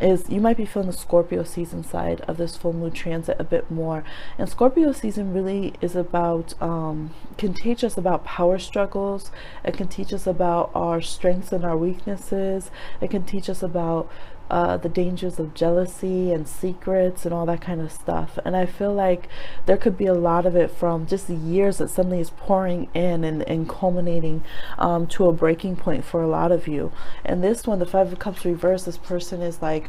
is, you might be feeling the Scorpio season side of this full moon transit a bit more. And Scorpio season really is about, can teach us about power struggles. It can teach us about our strengths and our weaknesses. It can teach us about the dangers of jealousy and secrets and all that kind of stuff. And I feel like there could be a lot of it from just the years that suddenly is pouring in and culminating to a breaking point for a lot of you. And this one, the 5 of Cups reverse, this person is like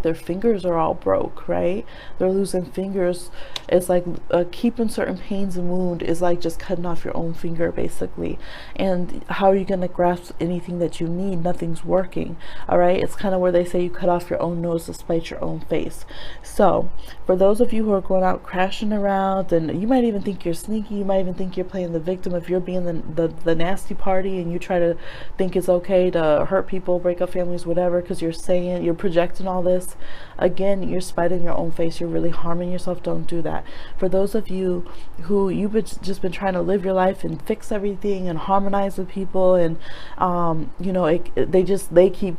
their fingers are all broke, right? They're losing fingers. It's like keeping certain pains and wound is like just cutting off your own finger, basically. And how are you going to grasp anything that you need? Nothing's working. All right, it's kind of where they say you cut off your own nose to spite your own face. So for those of you who are going out crashing around, and you might even think you're sneaky, you might even think you're playing the victim if you're being the nasty party, and you try to think it's okay to hurt people, break up families, whatever, because you're projecting all this. Again, you're spiting your own face. You're really harming yourself. Don't do that. For those of you who you've just been trying to live your life and fix everything and harmonize with people, and you know, they keep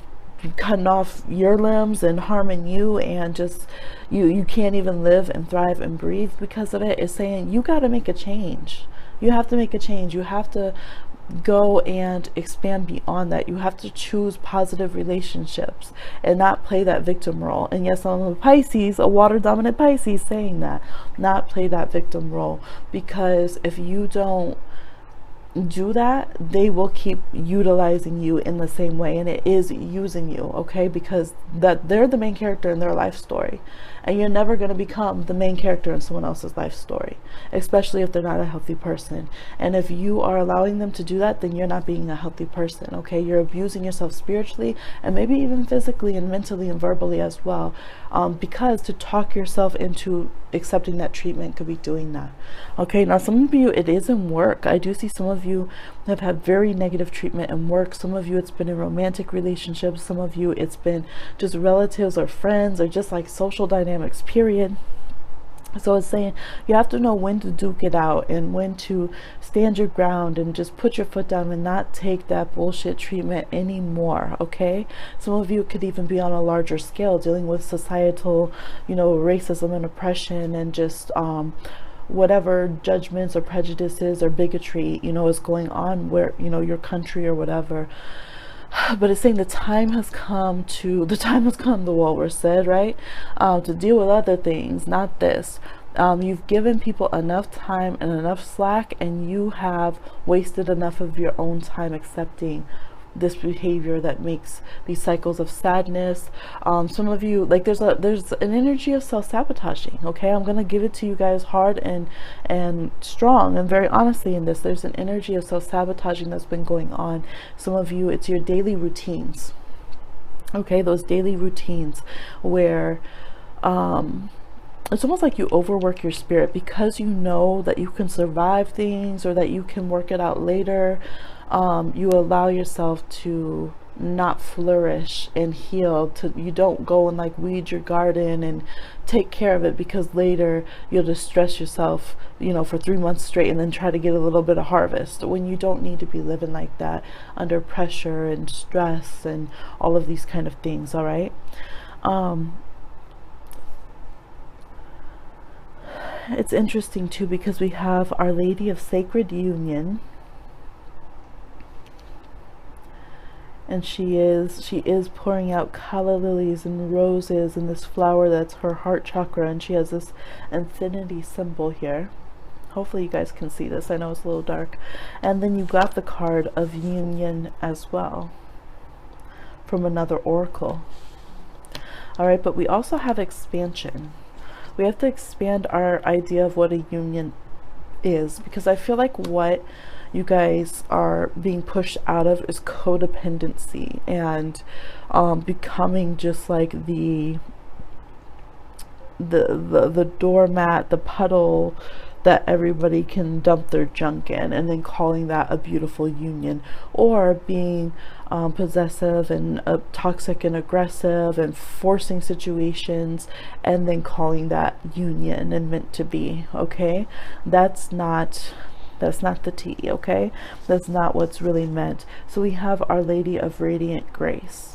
cutting off your limbs and harming you, and just you can't even live and thrive and breathe because of it. It's saying you got to make a change. You have to make a change. You have to go and expand beyond that. You have to choose positive relationships and not play that victim role. And yes, I'm a Pisces, a water dominant Pisces, saying that, not play that victim role, because if you don't do that, they will keep utilizing you in the same way, and it is using you, okay? Because that they're the main character in their life story, and you're never going to become the main character in someone else's life story, especially if they're not a healthy person. And if you are allowing them to do that, then you're not being a healthy person, okay? You're abusing yourself spiritually and maybe even physically and mentally and verbally as well, because to talk yourself into accepting that treatment could be doing that, okay? Now, some of you, it is in work. I do see some of you have had very negative treatment in work. Some of you, it's been in romantic relationships. Some of you, it's been just relatives or friends or just like social dynamics, period. So it's saying you have to know when to duke it out and when to stand your ground and just put your foot down and not take that bullshit treatment anymore, okay? Some of you could even be on a larger scale, dealing with societal, you know, racism and oppression, and just whatever judgments or prejudices or bigotry, you know, is going on where, you know, your country or whatever. But it's saying the time has come, the Walrus said, right? To deal with other things, not this. You've given people enough time and enough slack, and you have wasted enough of your own time accepting this behavior that makes these cycles of sadness. Some of you, like, there's an energy of self-sabotaging, okay? I'm gonna give it to you guys hard and strong and very honestly in this. There's an energy of self-sabotaging that's been going on. Some of you, it's your daily routines, okay? Those daily routines where it's almost like you overwork your spirit because you know that you can survive things or that you can work it out later. You allow yourself to not flourish and heal. You don't go and like weed your garden and take care of it, because later you'll just stress yourself, you know, for 3 months straight and then try to get a little bit of harvest, when you don't need to be living like that under pressure and stress and all of these kind of things. All right. It's interesting too, because we have Our Lady of Sacred Union, and she is pouring out calla lilies and roses and this flower that's her heart chakra, and she has this infinity symbol here. Hopefully you guys can see this. I know it's a little dark. And then you got the card of union as well from another oracle. All right, but we also have expansion. We have to expand our idea of what a union is, because I feel like what you guys are being pushed out of is codependency and becoming just like the doormat, the puddle that everybody can dump their junk in, and then calling that a beautiful union, or being possessive and toxic and aggressive and forcing situations and then calling that union and meant to be. Okay, that's not the tea, okay? That's not what's really meant. So we have Our Lady of Radiant Grace.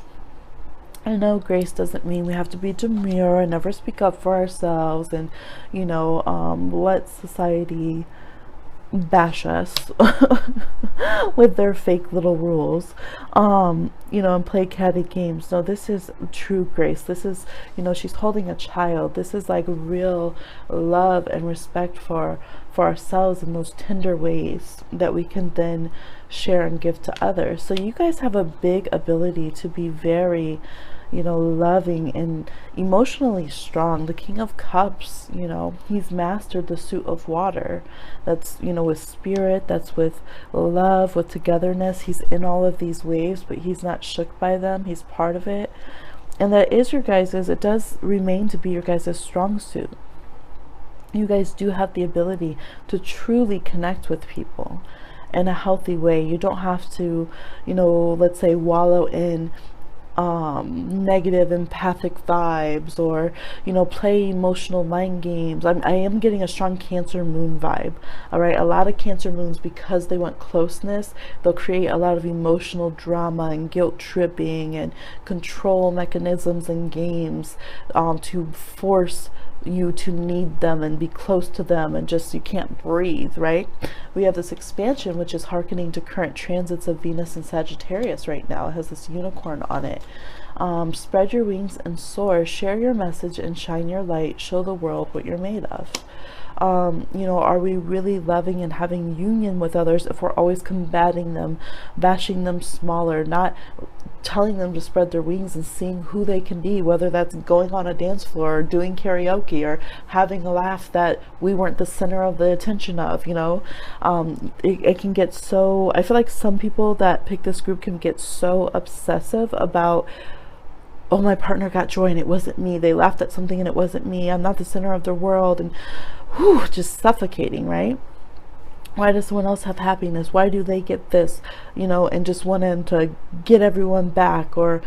I know grace doesn't mean we have to be demure and never speak up for ourselves and, you know, let society bash us with their fake little rules, you know, and play catty games. No, this is true grace. This is, you know, she's holding a child. This is like real love and respect for ourselves in those tender ways that we can then share and give to others. So you guys have a big ability to be very, you know, loving and emotionally strong. The King of Cups, you know, he's mastered the suit of water. That's, you know, with spirit, that's with love, with togetherness. He's in all of these waves, but he's not shook by them. He's part of it. And that is your guys's, it does remain to be your guys' strong suit. You guys do have the ability to truly connect with people in a healthy way. You don't have to, you know, let's say wallow in negative empathic vibes, or, you know, play emotional mind games. I am getting a strong Cancer moon vibe. All right, a lot of Cancer moons, because they want closeness, they'll create a lot of emotional drama and guilt tripping and control mechanisms and games to force you to need them and be close to them, and just you can't breathe, right? We have this expansion, which is hearkening to current transits of Venus and Sagittarius right now. It has this unicorn on it. Spread your wings and soar, share your message and shine your light, show the world what you're made of. You know, are we really loving and having union with others if we're always combating them, bashing them smaller, not telling them to spread their wings and seeing who they can be, whether that's going on a dance floor or doing karaoke or having a laugh that we weren't the center of the attention of, you know? It can get so, I feel like some people that pick this group can get so obsessive about, oh, my partner got joy and it wasn't me. They laughed at something and it wasn't me. I'm not the center of their world. And whew, just suffocating, right? Why does someone else have happiness? Why do they get this? You know, and just wanting to get everyone back, or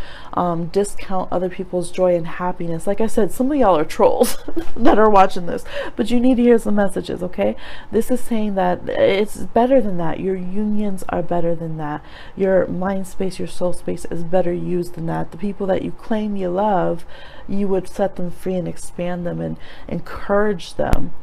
discount other people's joy and happiness. Like I said, some of y'all are trolls that are watching this, but you need to hear some messages, okay? This is saying that it's better than that. Your unions are better than that. Your mind space, your soul space is better used than that. The people that you claim you love, you would set them free and expand them and encourage them,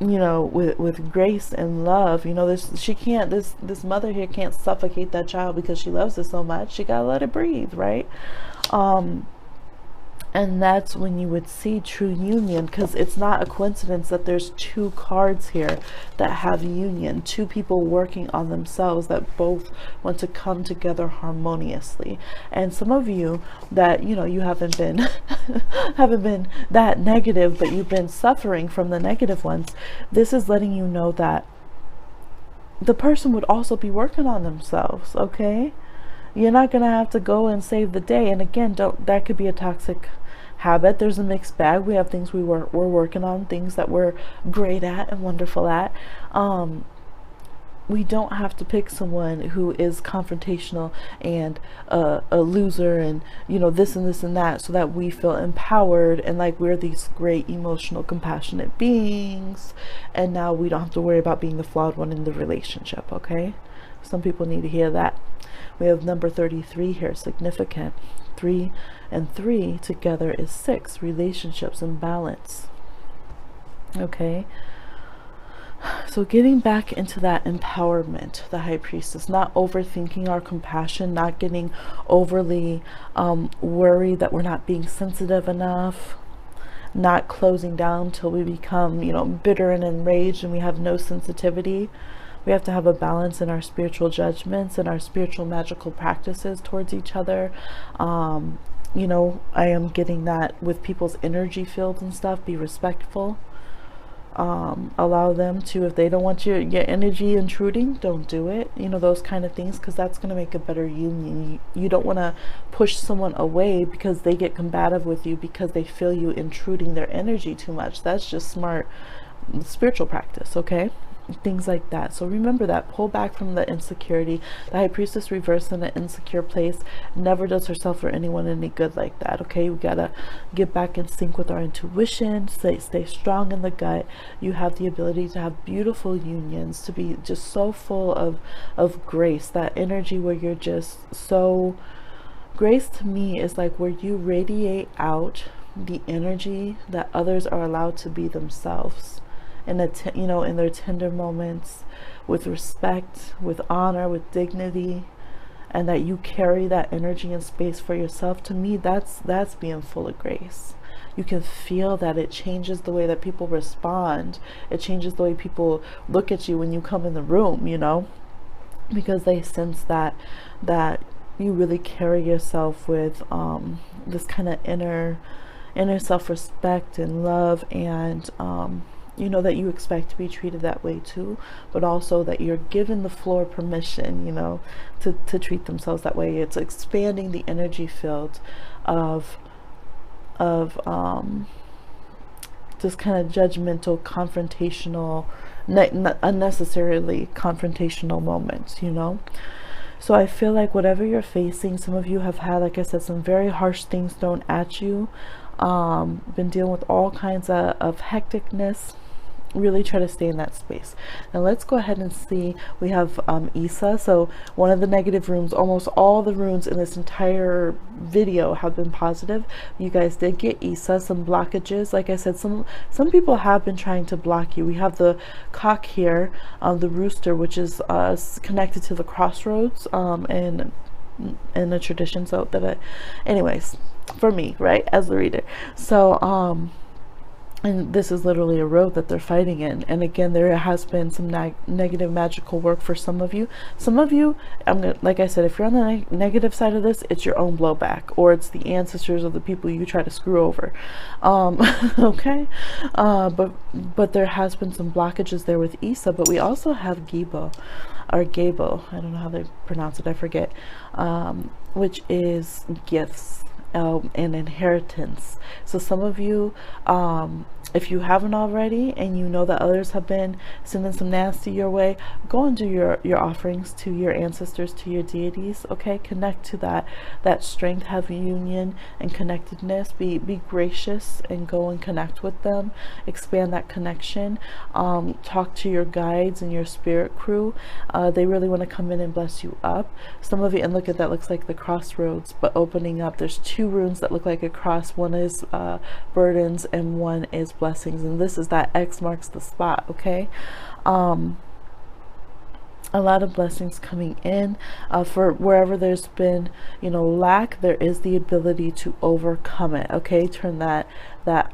you know, with grace and love. You know, this mother here can't suffocate that child because she loves it so much. She gotta let it breathe, right? And that's when you would see true union, because it's not a coincidence that there's two cards here that have union, two people working on themselves that both want to come together harmoniously. And some of you that, you know, you haven't been haven't been that negative, but you've been suffering from the negative ones. This is letting you know that the person would also be working on themselves, okay? You're not gonna have to go and save the day. And again, that could be a toxic habit. There's a mixed bag. We have things we're working on, things that we're great at and wonderful at. We don't have to pick someone who is confrontational and a loser and, you know, this and this and that, so that we feel empowered and like we're these great emotional compassionate beings, and now we don't have to worry about being the flawed one in the relationship, okay? Some people need to hear that. We have number 33 here, significant. 3 and 3 together is 6, relationships and balance. Okay, so getting back into that empowerment, the High Priestess, not overthinking our compassion, not getting overly worried that we're not being sensitive enough, not closing down till we become, you know, bitter and enraged and we have no sensitivity. We have to have a balance in our spiritual judgments and our spiritual magical practices towards each other. You know, I am getting that with people's energy fields and stuff. Be respectful. Allow them to, if they don't want your energy intruding, don't do it. You know, those kind of things, because that's going to make a better union. You don't want to push someone away because they get combative with you because they feel you intruding their energy too much. That's just smart spiritual practice, okay? Things like that. So remember that. Pull back from the insecurity. The High Priestess reversed in an insecure place never does herself or anyone any good like that, okay? We gotta get back in sync with our intuition, stay strong in the gut. You have the ability to have beautiful unions, to be just so full of grace, that energy where you're just so, grace to me is like where you radiate out the energy that others are allowed to be themselves. You know, in their tender moments, with respect, with honor, with dignity, and that you carry that energy and space for yourself. To me, that's being full of grace. You can feel that it changes the way that people respond. It changes the way people look at you when you come in the room, you know, because they sense that you really carry yourself with this kind of inner self-respect and love, and you know, that you expect to be treated that way too, but also that you're given the floor permission, you know, to treat themselves that way. It's expanding the energy field of just kind of judgmental, confrontational, unnecessarily confrontational moments, you know. So I feel like whatever you're facing, some of you have had, like I said, some very harsh things thrown at you, been dealing with all kinds of hecticness really try to stay in that space. Now let's go ahead and see. We have Issa. So one of the negative runes, almost all the runes in this entire video have been positive. You guys did get Issa. Some blockages, like I said, some people have been trying to block you. We have the cock here, the rooster, which is connected to the crossroads, and in the tradition. So that anyways, for me, right, as the reader. So and this is literally a road that they're fighting in. And again, there has been some negative magical work for some of you. Some of you, like I said, if you're on the negative side of this, it's your own blowback, or it's the ancestors of the people you try to screw over. Okay, but there has been some blockages there with Issa. But we also have Gebo, or Gabo, I don't know how they pronounce it, I forget, which is gifts. And inheritance. So some of you, if you haven't already and you know that others have been sending some nasty your way, go and do your offerings to your ancestors, to your deities. Okay, connect to that strength, have union and connectedness. Be gracious and go and connect with them, expand that connection. Talk to your guides and your spirit crew. They really want to come in and bless you up. Some of you, and look at that, looks like the crossroads but opening up. There's two runes that look like a cross. One is burdens and one is blessings, and this is that X marks the spot. Okay, a lot of blessings coming in. For wherever there's been, you know, lack, there is the ability to overcome it. Okay, turn that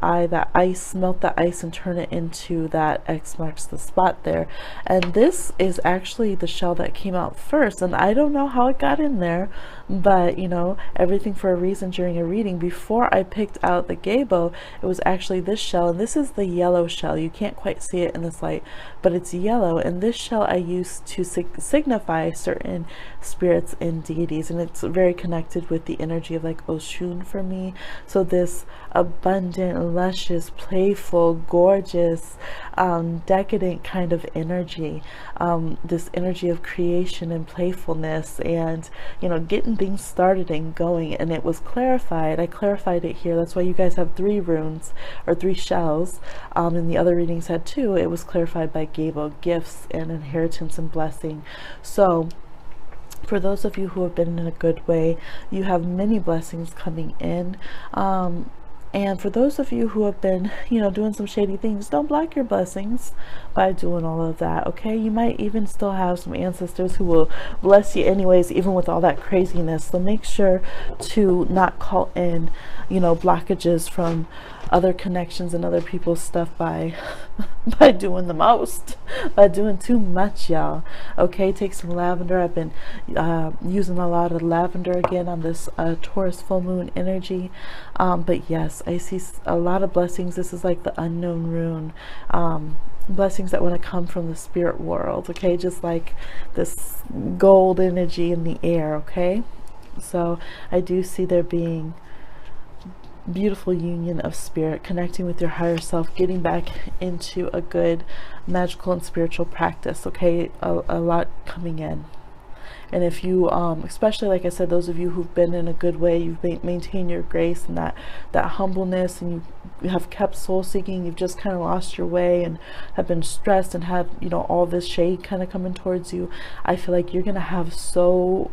ice, melt the ice and turn it into that X marks the spot there. And this is actually the shell that came out first, and I don't know how it got in there, but you know, everything for a reason. During a reading, before I picked out the Gabo, it was actually this shell, and this is the yellow shell. You can't quite see it in this light, but it's yellow, and this shell I used to signify certain spirits and deities, and it's very connected with the energy of like Oshun for me. So this abundant, luscious, playful, gorgeous, decadent kind of energy, this energy of creation and playfulness, and you know, getting things started and going. And it was clarified. I clarified it here. That's why you guys have 3 runes or 3 shells, and the other readings had 2. It was clarified by Gabo, gifts and inheritance and blessing. So for those of you who have been in a good way, you have many blessings coming in. And for those of you who have been, you know, doing some shady things, don't block your blessings by doing all of that. Okay, you might even still have some ancestors who will bless you anyways, even with all that craziness. So make sure to not call in, you know, blockages from other connections and other people's stuff by doing the most, by doing too much, y'all. Okay, take some lavender. I've been using a lot of lavender again on this Taurus full moon energy. But yes, I see a lot of blessings. This is like the unknown rune, blessings that want to come from the spirit world. Okay, just like this gold energy in the air. Okay, so I do see there being beautiful union of spirit, connecting with your higher self, getting back into a good magical and spiritual practice. Okay, a lot coming in. And if you especially, like I said, those of you who've been in a good way, you've maintained your grace and that humbleness, and you have kept soul seeking, you've just kind of lost your way and have been stressed and had, you know, all this shade kind of coming towards you, I feel like you're gonna have so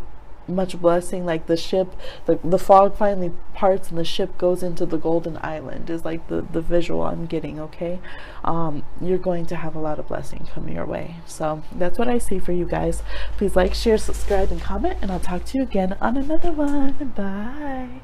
much blessing. Like the ship, the fog finally parts and the ship goes into the golden island is like the visual I'm getting. Okay, you're going to have a lot of blessing coming your way. So that's what I see for you guys. Please like, share, subscribe, and comment, and I'll talk to you again on another one. Bye.